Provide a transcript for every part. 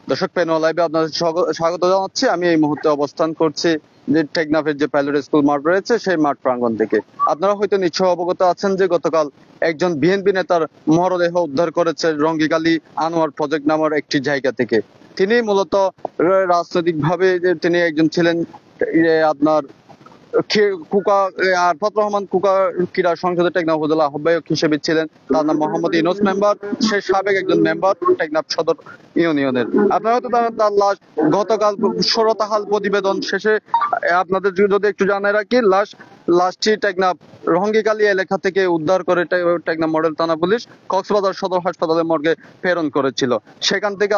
দর্শক, পেনো লাইভে আপনাদের স্বাগত জানাচ্ছি। আমি এই মুহূর্তে অবস্থান করছি যে টেকনাফের যে পাইলট স্কুল মাঠ রয়েছে সেই মাঠ প্রাঙ্গণ থেকে। আপনারা হয়তো নিশ্চয় অবগত আছেন যে গতকাল একজন বিএনপি নেতার মরদেহ উদ্ধার করেছে রঙ্গিকালী আনোয়ার প্রজেক্ট নামের একটি জায়গা থেকে। তিনি মূলত রাজনৈতিকভাবে যে তিনি একজন ছিলেন আপনার কুকা আরফাত রহমান কুকা ক্রীড়া সংসদের টেকনাফ উপজেলা আহ্বায়ক হিসেবে ছিলেন। তার নাম মোহাম্মদ ইউনুস মেম্বার, সে সাবেক একজন মেম্বার টেকনাফ সদর ইউনিয়নের। আপনারা হয়তো জানেন তার লাশ গতকাল সরতাহাল প্রতিবেদন শেষে আপনাদের যদি একটু জানাই রাখি, লাশটি টেকনাফ রঙ্গিকালী এলাকা থেকে উদ্ধার করে টেকনাফ মডেল থানা পুলিশ কক্সবাজার সদর হাসপাতালের মর্গে প্রেরণ করেছিল। সেখান থেকে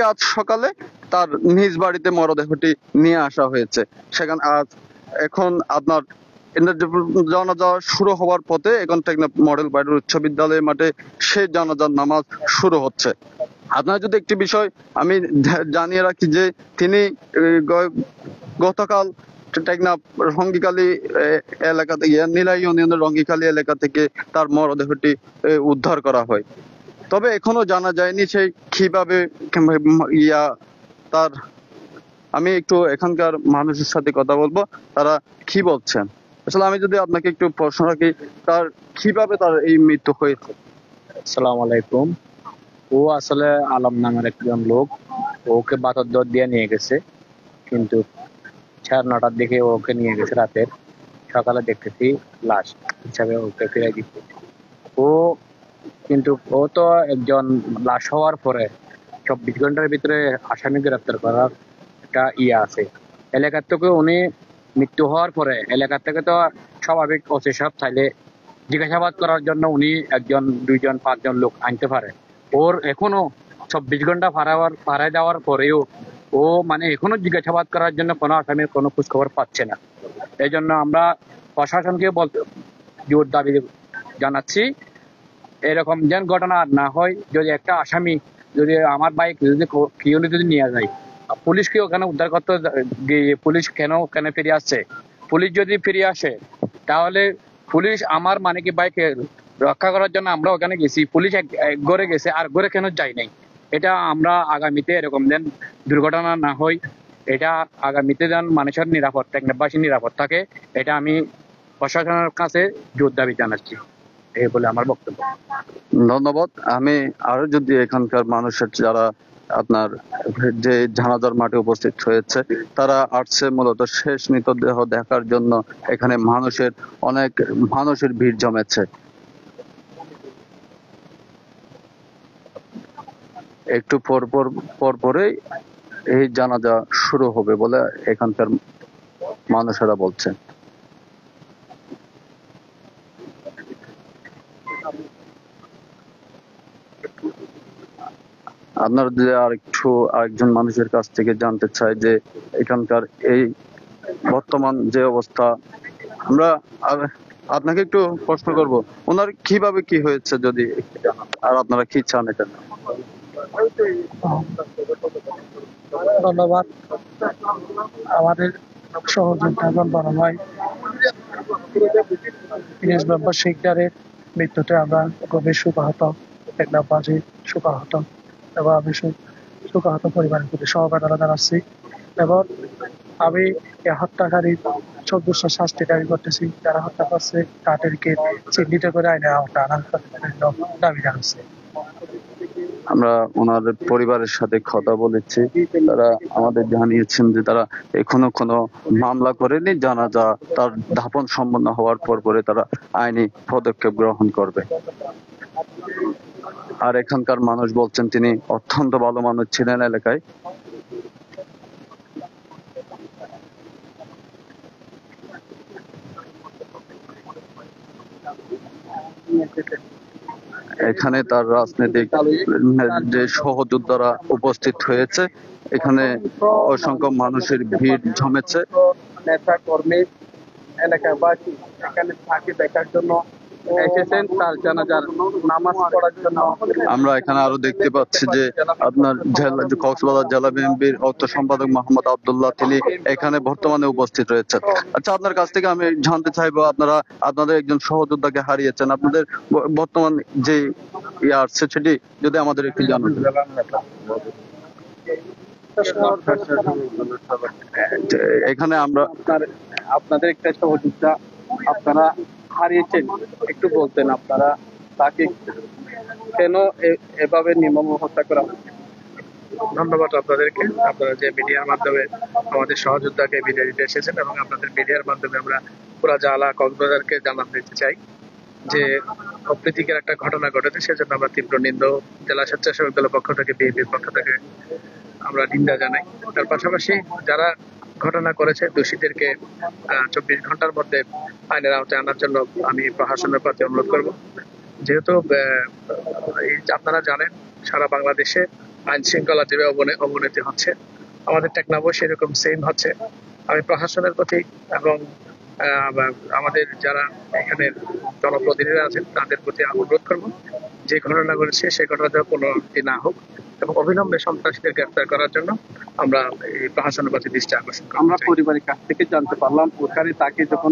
আজ সকালে তার নিজ বাড়িতে মরদেহটি নিয়ে আসা হয়েছে। এখন আপনার জানাজা শুরু হওয়ার পথে এখন টেকনাফ মডেল পাইলট উচ্চ বিদ্যালয় মাঠে সেই জানাজার নামাজ শুরু হচ্ছে। আপনার যদি একটি বিষয় আমি জানিয়ে রাখি যে তিনি গতকাল টেকনাফ রঙ্গিকালী এলাকা থেকে নীলাই ইউনিয়নের রঙ্গিকালী এলাকা থেকে তার মরদেহটি উদ্ধার করা হয়। তবে এখনো জানা যায়নি সেই কিভাবে তার আমি একটু এখানকার মানুষের সাথে কথা বলবো, তারা কি বলছেন। আসলে আমি যদি আপনাকে একটু প্রশ্ন রাখি, কিভাবে তার এই মৃত্যু হয়েছে? আসসালামু আলাইকুম। ও আসলে আলম নামের একজন লোক, ওকে বাতর দিয়ে নিয়ে গেছে, কিন্তু 9:30টার দিকে ওকে নিয়ে গেছে রাতের। সকালে দেখতেছি লাশ হিসাবে ওকে ফিরে দিচ্ছে। ও তো একজন লাশ হওয়ার পরে 24 ঘন্টার ভিতরে আসামি গ্রেপ্তার করার একটা আছে এলাকার থেকে। উনি মৃত্যু হওয়ার পরে এলাকার থেকে তো স্বাভাবিক ওসি সব চাইলে জিজ্ঞাসাবাদ করার জন্য উনি 1 2 5 লোক আনতে পারে। ওর এখনো 24 ঘন্টা পাড়ায় দেওয়ার পরেও ও এখনো জিজ্ঞাসাবাদ করার জন্য কোনো আসামির কোনো খোঁজ খবর পাচ্ছে না। এই জন্য আমরা প্রশাসনকে জোর দাবি জানাচ্ছি, এরকম যেন ঘটনা আর না হয়। যদি একটা আসামি যদি আমার বাইক যদি নিয়ে যায়, পুলিশকে ওখানে উদ্ধার করতে গিয়ে পুলিশ কেন ফিরে আসছে? পুলিশ যদি ফিরে আসে তাহলে পুলিশ আমার কি বাইকে রক্ষা করার জন্য আমরা ওখানে গেছি, পুলিশ এক ঘরে গেছে আর ঘরে কেন যাই নাই? এটা আমরা আগামীতে এরকম যেন দুর্ঘটনা না হয়, এটা আগামীতে যেন মানুষের নিরাপদ টেকনাফবাসী নিরাপদ থাকে, এটা আমি প্রশাসনের কাছে জোর দাবি জানাচ্ছি। এই বলে আমার বক্তব্য। ধন্যবাদ। আমি আরো যদি এখানকার মানুষের যারা আপনার যে জানাজার মাঠে উপস্থিত হয়েছে, তারা আসছে মূলত শেষ মৃতদেহ দেখার জন্য। এখানে অনেক মানুষের ভিড় জমেছে। একটু পরেই এই জানাজা শুরু হবে বলে এখানকার মানুষেরা বলছে। আপনার যে আরেকজন মানুষের কাছ থেকে জানতে চাই যে এখানকার এই বর্তমান যে অবস্থা, আমরা আপনাকে একটু প্রশ্ন করব, ওনার কিভাবে কি হয়েছে যদি আর আপনারা কি চান এটা? ধন্যবাদ। আমাদের সহযোগিতা বড় ভাই ইংরেজ মেম্বার শিকদারের মৃত্যুতে আমরা গভীর শোকাহত, টেকনাফবাসী শোকাহত, এবং আমি শোকাহত পরিবারের প্রতি সমবেদনা জানাচ্ছি। এবং আমি এই হত্যাকারীর সর্বোচ্চ শাস্তি দাবি করতেছি। যারা হত্যা করছে তাদেরকে চিহ্নিত করে আইনের আওতায় আনার দাবি জানাচ্ছি। আমরা ওনাদের পরিবারের সাথে কথা বলেছি, তারা আমাদের জানিয়েছেন যে তারা এখনো কোনো মামলা করেনি, জানাজা তার দাফন সম্পন্ন হওয়ার পরে তারা আইনি পদক্ষেপ গ্রহণ করবে। আর এখানকার মানুষ বলছেন তিনি অত্যন্ত ভালো মানুষ ছিলেন এলাকায়। এখানে তার রাজনৈতিক যে সহযোদ্ধারা উপস্থিত হয়েছে, এখানে অসংখ্য মানুষের ভিড় জমেছে। নেতা কর্মী এলাকাবাসী এখানে থাকে দেখার জন্য এসেছেন তার জানাজার নামাজ পড়ার জন্য। আমরা এখানে আরো দেখতে পাচ্ছি যে আপনার কক্সবাজার জেলা বিএনপির অর্থ সম্পাদক মোহাম্মদ আব্দুল্লাহ তিনি এখানে বর্তমানে উপস্থিত রয়েছেন। আচ্ছা, আপনার কাছ থেকে আমি জানতে চাইবো, আপনারা আপনাদের একজন সহযোদ্ধাকে হারিয়েছেন, আপনাদের বর্তমান যে আসছে সেটি যদি আমাদের একটু জানান। এখানে আমরা আপনাদের একটা সহযোগিতা আপনারা হারিয়েছেন, একটু বলতেন আপনারা তাকে কেন এভাবে নির্মম হত্যা করা হচ্ছে? ধন্যবাদ আপনাদেরকে, আপনারা যে মিডিয়ার মাধ্যমে আমাদের সহযোদ্ধাকে বিদায় দিতে এসেছেন, এবং আপনাদের মিডিয়ার মাধ্যমে আমরা পুরা জালা কক্সবাজারকে জানাতে দিতে চাই যে অপ্রীতিকর একটা ঘটনা ঘটেছে, সেজন্য আমরা তীব্র নিন্দা জেলা স্বেচ্ছাসেবক দলের পক্ষ থেকে, বিএনপির পক্ষ থেকে আমরা নিন্দা জানাই। তার পাশাপাশি যারা ঘটনা করেছে দোষীদেরকে 24 ঘন্টার মধ্যে আইনের আওতায় আনার জন্য আমি প্রশাসনের প্রতি অনুরোধ করব। যেহেতু আপনারা জানেন সারা বাংলাদেশে আইন শৃঙ্খলা যেভাবে অবনতি হচ্ছে, আমাদের টেকনাফও সেরকম সেম হচ্ছে। আমি প্রশাসনের প্রতি এবং আমাদের যারা এখানে জনপ্রতিনিধিরা আছেন তাদের প্রতি অনুরোধ করব, যে ঘটনা ঘটেছে সেই ঘটনাটা পুনরাবৃত্তি না হোক এবং অবিলম্বে সন্ত্রাসীদের গ্রেফতার করার জন্য আমরা এই প্রশাসনের প্রতি দৃষ্টি আকর্ষণ করব। আমরা পরিবারের কাছ থেকে জানতে পারলাম ওখানে তাকে যখন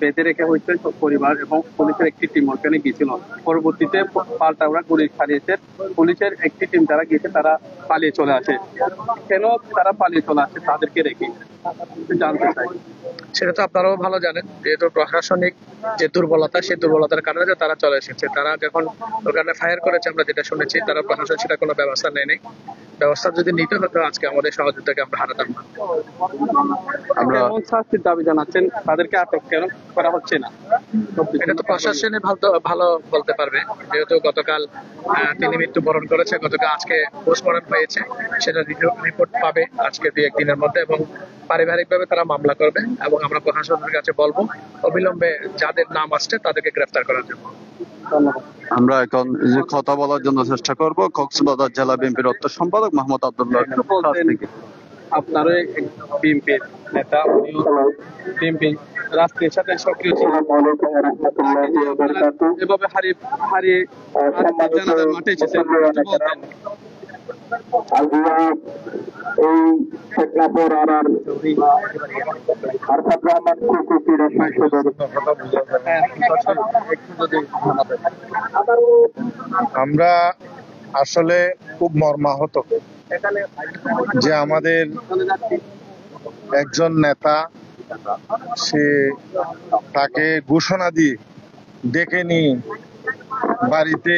বেঁধে রেখে হয়েছে পরিবার এবং পুলিশের একটি টিম ওখানে গিয়েছিল, পরবর্তীতে পাল্টা ওরা গুলি চালিয়েছে। পুলিশের একটি টিম যারা গিয়েছে তারা পালিয়ে চলে আসে। কেন তারা পালিয়ে চলে আসে তাদেরকে রেখে জানতে চাই। সেটা তো আপনারাও ভালো জানেন, যেহেতু প্রশাসনিক যে দুর্বলতা, সেই দুর্বলতার কারণে যে তারা চলে এসেছে। তারা যখন ওখানে ফায়ার করেছে, আমরা যেটা শুনেছি, তারা প্রশাসন সেটা কোনো ব্যবস্থা নেয়নি। ব্যবস্থা যদি নিতে হতো আজকে আমাদের সহযোগিতাকে আমরা হারাতাম না। আমরা কেমন শাস্তির দাবি জানাচ্ছেন? তাদেরকে আটক কেন করা হচ্ছে না? এটা তো প্রশাসনে ভালো বলতে পারবে, যেহেতু গতকাল তিনি মৃত্যুবরণ করেছে, গতকাল আজকে পোস্টমর্টম হয়েছে, সেটা রিপোর্ট পাবে আজকে 2-1 দিনের মধ্যে, এবং পারিবারিকভাবে তারা মামলা করবে এবং আমরা প্রশাসনের কাছে বলবো অবিলম্বে যাদের নাম আসছে তাদেরকে গ্রেফতার করার জন্য। আমরা এখন যে কথা বলার জন্য চেষ্টা করব কক্সবাজার জেলা বিএনপির অর্থ সম্পাদক মোহাম্মদ আব্দুল্লাহ থেকে। আপনারও বিএনপির নেতা, উনিও বিএনপি রাষ্ট্রের সাথে সক্রিয় ছিলেন, এভাবে হারিয়ে জানাজার মাঠে এসেছেন, একটু বলতেন। এই শেখনাপুর আর আরফাত রহমান কুকুর আমরা আসলে খুব মর্মাহত যে আমাদের একজন নেতা, সে তাকে ঘোষণা দিয়ে ডেকে নিয়ে বাড়িতে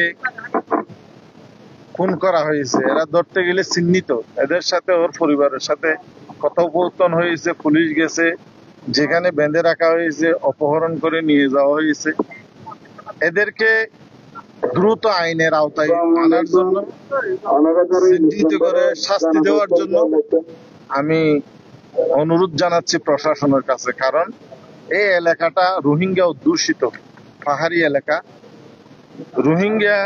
খুন করা হয়েছে। এরা ধরতে গেলে চিহ্নিত, এদের সাথে ওর পরিবারের সাথে কথোপকথন হয়েছে, পুলিশ গেছে, যেখানে বেঁধে রাখা হয়েছে অপহরণ করে নিয়ে যাওয়া হয়েছে। এদেরকে দ্রুত আইনের আওতায় আনার জন্য, চিহ্নিত করে শাস্তি দেওয়ার জন্য আমি অনুরোধ জানাচ্ছি প্রশাসনের কাছে। কারণ এই এলাকাটা রোহিঙ্গা অধ্যুষিত পাহাড়ি এলাকা। রোহিঙ্গা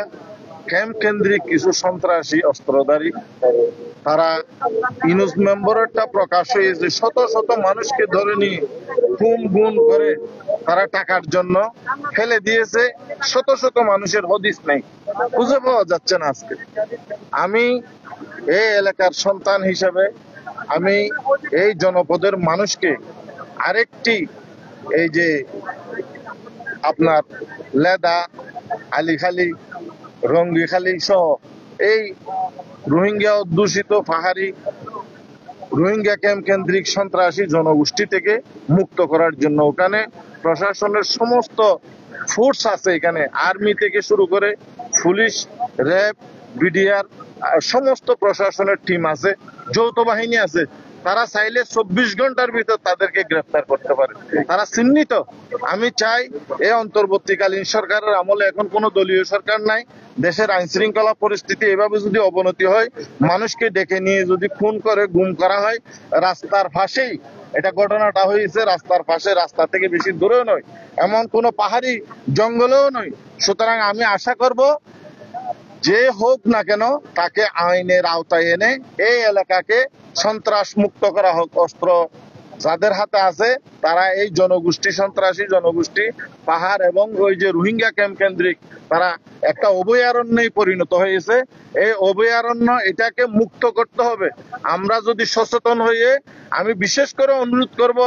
ক্যাম্প কেন্দ্রিক কিছু সন্ত্রাসী অস্ত্রধারী, তারা ইউনুস মেম্বারেরটা প্রকাশ হয়েছে, শত শত মানুষকে ধরে নিয়ে খুন গুণ করে তারা টাকার জন্য ফেলে দিয়েছে। শত শত মানুষের হদিস নেই, খুঁজে পাওয়া যাচ্ছে না আজকে। আমি এই এলাকার সন্তান হিসেবে আমি এই জনপদের মানুষকে আরেকটি, এই যে আপনার লেদা, আলীখালী, রঙ্গিখালী সহ এই রোহিঙ্গা অধ্যুষিত পাহাড়ি রোহিঙ্গা ক্যাম্প কেন্দ্রিক সন্ত্রাসী জনগোষ্ঠী থেকে মুক্ত করার জন্য ওখানে প্রশাসনের সমস্ত ফোর্স আছে। এখানে আর্মি থেকে শুরু করে পুলিশ, র্যাব, বিডিআর, সমস্ত প্রশাসনের টিম আছে, যৌথ বাহিনী আছে। তারা চাইলে 24 ঘন্টার ভিতর তাদেরকে গ্রেফতার করতে পারে, তারা চিহ্নিত। আমি চাই এই অন্তর্বর্তীকালীন সরকারের আমলে, এখন কোনো দলীয় সরকার নাই, দেশের আইন শৃঙ্খলা পরিস্থিতি এভাবে যদি অবনতি হয়, মানুষকে ডেকে নিয়ে যদি খুন করে গুম করা হয়, রাস্তার পাশেই এটা ঘটনাটা হয়েছে, রাস্তার পাশে, রাস্তা থেকে বেশি দূরেও নয়, এমন কোনো পাহাড়ি জঙ্গলেও নয়। সুতরাং আমি আশা করব যে হোক না কেন তাকে আইনের আওতায় এনে এই এলাকাকে সন্ত্রাস মুক্ত করা হোক, অস্ত্র যাদের হাতে আছে তারা এই জনগোষ্ঠী সন্ত্রাসী জনগোষ্ঠী পাহাড় এবং ওই যে রোহিঙ্গা ক্যাম্প কেন্দ্রিক তারা একটা অভয়ারণ্যে পরিণত হয়েছে। এই অভয়ারণ্য এটাকে মুক্ত করতে হবে। আমরা যদি সচেতন হয়ে, আমি বিশেষ করে অনুরোধ করব,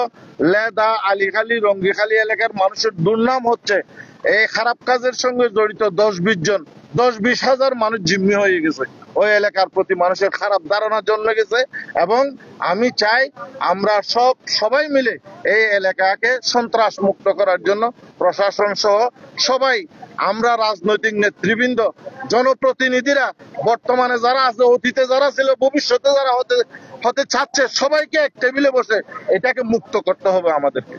লেদা, আলীখালী, রঙ্গিখালী এলাকার মানুষের দুর্নাম হচ্ছে এই খারাপ কাজের সঙ্গে জড়িত 10-20 জন, 10-20 হাজার মানুষ জিম্মি হয়ে গেছে। ওই এলাকার প্রতি মানুষের খারাপ ধারণা জন্মে গেছে এবং আমি চাই আমরা সবাই মিলে এই এলাকাকে সন্ত্রাস মুক্ত করার জন্য প্রশাসন সহ সবাই, আমরা রাজনৈতিক নেতৃবৃন্দ, জনপ্রতিনিধিরা, বর্তমানে যারা আছে, অতীতে যারা ছিল, ভবিষ্যতে যারা হতে চাচ্ছে, সবাইকে এক টেবিলে বসে এটাকে মুক্ত করতে হবে আমাদেরকে।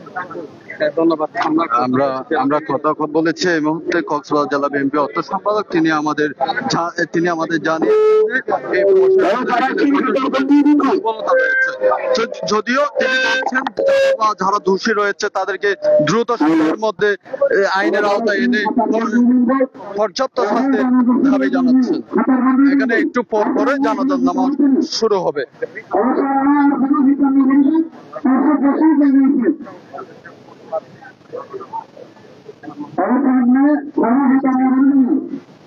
ধন্যবাদ। আমরা কথা বলেছি এই মুহূর্তে কক্সবাজার জেলা বিএনপি অর্থ সম্পাদক, তিনি আমাদের যদিও তিনি বলছেন যারা দোষী রয়েছে তাদেরকে দ্রুত সময়ের মধ্যে আইনের আওতায় এনে পর্যাপ্ত শাস্তির দাবি জানাচ্ছেন। এখানে একটু পর পরে জানাজার নামাজ শুরু হবে।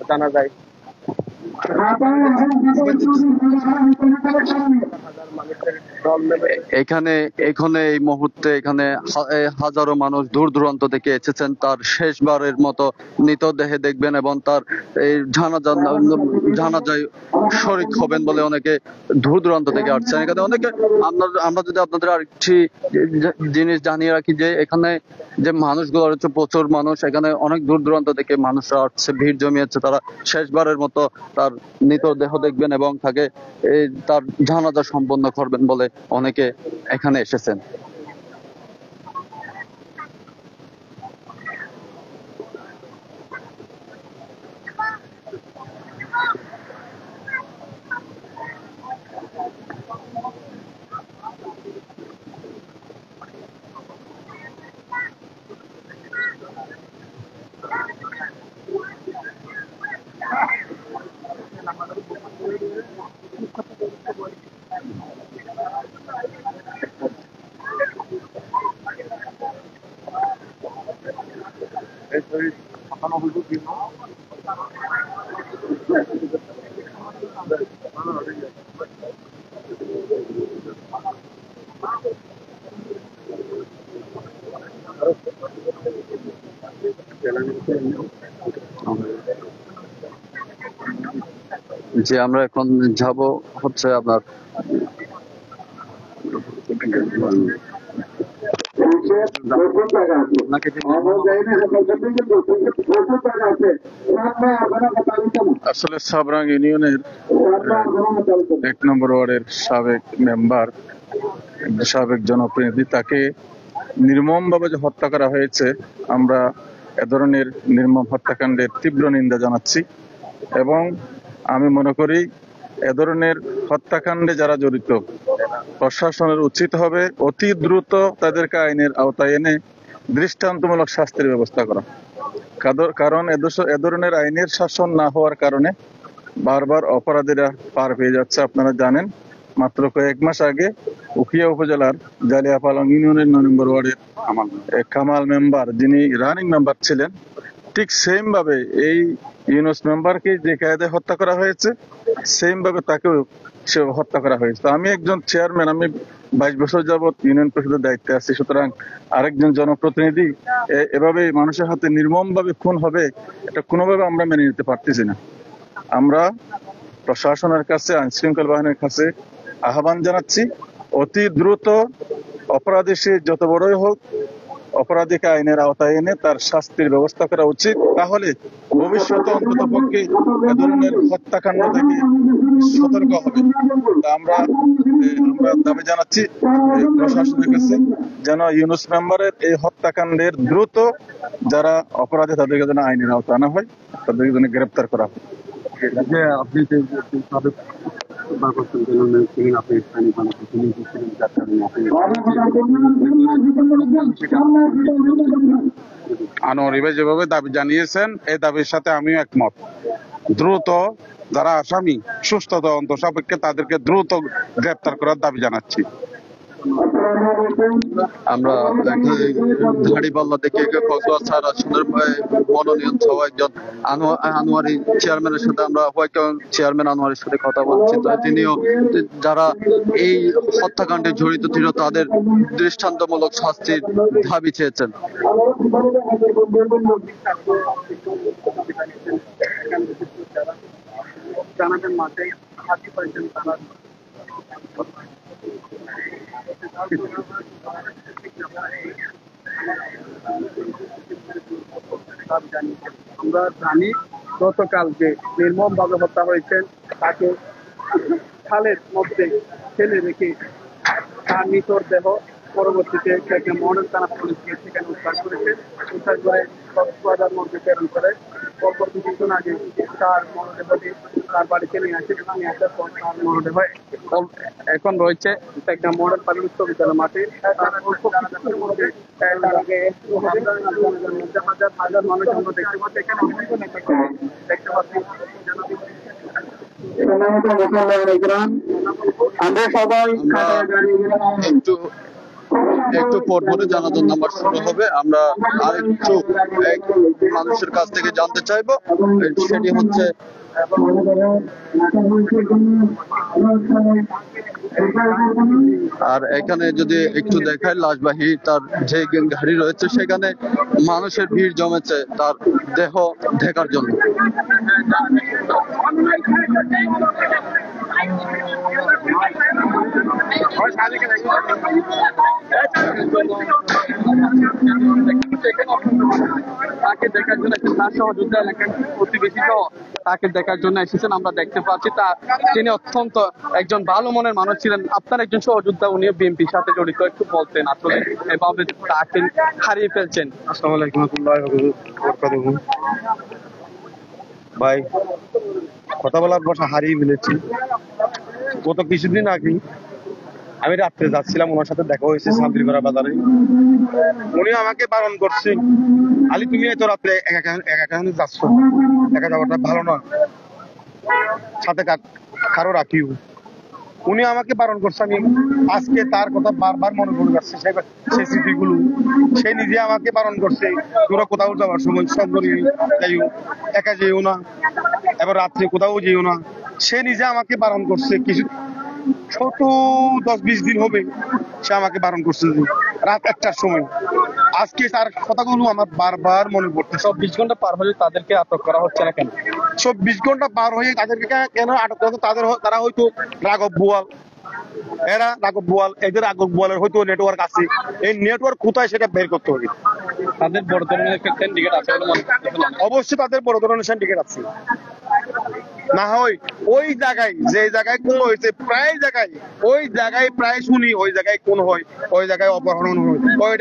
জানা যায় এখানে এই মুহূর্তে এখানে হাজারো মানুষ দূর দূরান্ত থেকে এসেছেন তার শেষবারের মতো মৃতদেহে দেখবেন এবং তার এই জানাজায় শরীক হবেন বলে অনেকে দূর দূরান্ত থেকে আসছেন। এখানে অনেকে আমরা যদি আপনাদের আরেকটি জিনিস জানিয়ে রাখি যে এখানে যে মানুষগুলো রয়েছে, প্রচুর মানুষ, এখানে অনেক দূর দূরান্ত থেকে মানুষরা আসছে, ভিড় জমিয়েছে। তারা শেষবারের মতো তার মৃতদেহ দেখবেন এবং তাকে তার জানাজা সম্পন্ন করবেন বলে অনেকে এখানে এসেছেন। যে আমরা এখন যাব হচ্ছে আপনার আসলে সাবরাং ইউনিয়নের 1 নম্বর ওয়ার্ডের সাবেক মেম্বার, সাবেক জনপ্রতিনিধি, তাকে নির্মমভাবে যে হত্যা করা হয়েছে, আমরা এ ধরনের নির্মম হত্যাকাণ্ডের তীব্র নিন্দা জানাচ্ছি এবং আমি মনে করি এ ধরনের হত্যাকাণ্ডে যারা জড়িত প্রশাসনের উচিত হবে অতি দ্রুত তাদেরকে আইনের আওতায় এনে দৃষ্টান্তমূলক শাস্তির ব্যবস্থা করা। কারণ এ ধরনের আইনের শাসন না হওয়ার কারণে বারবার অপরাধীরা পার পেয়ে যাচ্ছে। আপনারা জানেন, মাত্র কয়েক মাস আগে উখিয়া উপজেলার জালিয়াপালং ইউনিয়নের 9 নম্বর ওয়ার্ডের কামাল মেম্বার, যিনি রানিং মেম্বার ছিলেন, ঠিক সেম ভাবে এই ইউনুস মেম্বারকে যে কায়দায় হত্যা করা হয়েছে, সেম ভাবে তাকেও সে হত্যা করা হয়েছে। আমি একজন চেয়ারম্যান, আমি 22 বছর যাবৎ ইউনিয়ন পরিষদের দায়িত্বে আছি, সুতরাং আরেকজন জনপ্রতিনিধি এভাবে মানুষের হাতে নির্মম ভাবে খুন হবে, এটা কোনোভাবে আমরা মেনে নিতে পারতেছি না। আমরা প্রশাসনের কাছে, আইন শৃঙ্খলা বাহিনীর কাছে আহ্বান জানাচ্ছি, অতি দ্রুত অপরাধী সে যত বড়ই হোক, অপরাধীকে আইনের আওতায় এনে তার শাস্তির ব্যবস্থা করা উচিত। তাহলে ভবিষ্যতে অন্তত পক্ষে এ ধরনের হত্যাকাণ্ড থেকে সতর্ক হবে। আমরা দাবি জানাচ্ছি প্রশাসনের কাছে যেন ইউনুস মেম্বারের এই হত্যাকাণ্ডের দ্রুত যারা অপরাধী তাদেরকে যেন আইনের আওতায় আনা হয়, তাদেরকে যেন গ্রেপ্তার করা হয়। আনোয়ার ভাই যেভাবে দাবি জানিয়েছেন, এই দাবির সাথে আমিও একমত। দ্রুত যারা আসামি সুস্থ তদন্ত সাপেক্ষে তাদেরকে দ্রুত গ্রেপ্তার করার দাবি জানাচ্ছি। আমরা দাঁড়িপাল্লা থেকে কক্সবাজার আসনের মনোনয়ন সহ একজন আনোয়ারি চেয়ারম্যানের সাথে আমরা চেয়ারম্যান আনোয়ারের সাথে কথা বলছি। তো তিনিও যারা এই হত্যাকাণ্ডে জড়িত ছিল তাদের দৃষ্টান্তমূলক শাস্তির দাবি চেয়েছেন। জানাবেন মাঠে হাতি পাইছেন তারা আমরা জানি গতকাল যে নির্মম ভাবে হত্যা হয়েছেন তাকে খালের মধ্যে ফেলে রেখে তার নিতর দেহ পরবর্তীতে মডেল থানা পুলিশ গিয়ে সেখানে উদ্ধার করেছে। উদ্ধার করে কক্সবাজার মধ্যে প্রেরণ করে পরবর্তী কিছুদিন আগে তার মরদেহটি তার বাড়িতে নিয়ে আসে এবং নিয়ে আসার পর তার মরদেহ এখন রয়েছে একটা মডেল পাবলিক বিশ্ববিদ্যালয় মাঠে। হাজার হাজার মানুষ আমরা দেখতে পাচ্ছি এখানে দেখতে পাচ্ছি আমরা সবাই একটু পরপরে জানাজার নাম্বার শুরু হবে। আমরা আরেকটু মানুষের কাছ থেকে জানতে চাইবো, সেটি হচ্ছে আর এখানে যদি একটু দেখায় লাশবাহী তার যে গাড়ি রয়েছে সেখানে মানুষের ভিড় জমেছে তার দেহ দেখার জন্য। তাকে দেখার জন্য তার সহযোদ্ধা এলাকার প্রতিবেশী সহ তাকে দেখার জন্য এসেছেন। আমরা দেখতে পাচ্ছি তিনি অত্যন্ত একজন ভালো মনের মানুষ ছিলেন। আপনার একজন সহযোদ্ধা, উনিও বিএনপির সাথে জড়িত, একটু বলতেন আসলে এভাবে তাকে হারিয়ে ফেলছেন। আসসালামু আলাইকুম ভাই, কথা বলার বসা হারিয়ে ফেলেছি। গত কিছুদিন আগে আমি রাত্রে যাচ্ছিলাম, ওনার সাথে দেখা হয়েছে শান্তিপাড়া বাজারে। উনি আমাকে বারণ করছে, আলী তুমি এত রাত্রে একা যাচ্ছ, একা যাওয়াটা ভালো না, সাথে কারো রাখিও। উনি আমাকে বারণ করছে। আমি আজকে তার কথা বারবার মনে পড়ে যাচ্ছে সেই স্মৃতিগুলো। সে নিজে আমাকে বারণ করছে, তোরা কোথাও যাওয়ার সময় সঙ্গে যাইও, একা যেও না, এবার রাত্রে কোথাও যেও না। সে নিজে আমাকে বারণ করছে। কিছু ছোট 10-20 দিন হবে সে আমাকে বারণ করছে রাত 1টার সময়। আজকে তার কথাগুলো আমার বারবার মনে পড়ছে। 24 ঘন্টা পার হলে তাদেরকে আটক করা হচ্ছে না কেন? 24 ঘন্টা পার হয়ে তাদেরকে কেন আটক করা হচ্ছে? তারা হয়তো রাঘব বোয়াল, এদের রাঘব বোয়ালের হয়তো নেটওয়ার্ক আছে। এই নেটওয়ার্ক কোথায় সেটা বের করতে হবে। তাদের বড় ধরনের একটা সিন্ডিকেট আছে বলে মনে হচ্ছে। অবশ্যই তাদের বড় ধরনের সিন্ডিকেট আছে। না হয় ওই জায়গায় যে জায়গায় কোন হয়েছে, প্রায় জায়গায় ওই জায়গায় প্রায় শুনি ওই জায়গায় কোন হয়, ওই জায়গায় অপহরণ হয়, ওই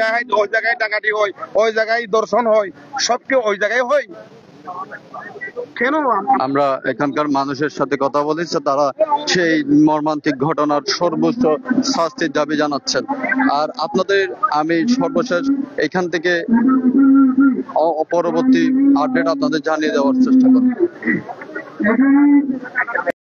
জায়গায় ডাকাতি হয়, ওই জায়গায় দর্শন হয়, সবকে ওই জায়গায় হয়। কেন? আমরা এখানকার মানুষের সাথে কথা বলেছি, তারা সেই মর্মান্তিক ঘটনার সর্বোচ্চ শাস্তির দাবি জানাচ্ছেন। আর আপনাদের আমি সর্বশেষ এখান থেকে পরবর্তী আপডেট আপনাদের জানিয়ে দেওয়ার চেষ্টা করব।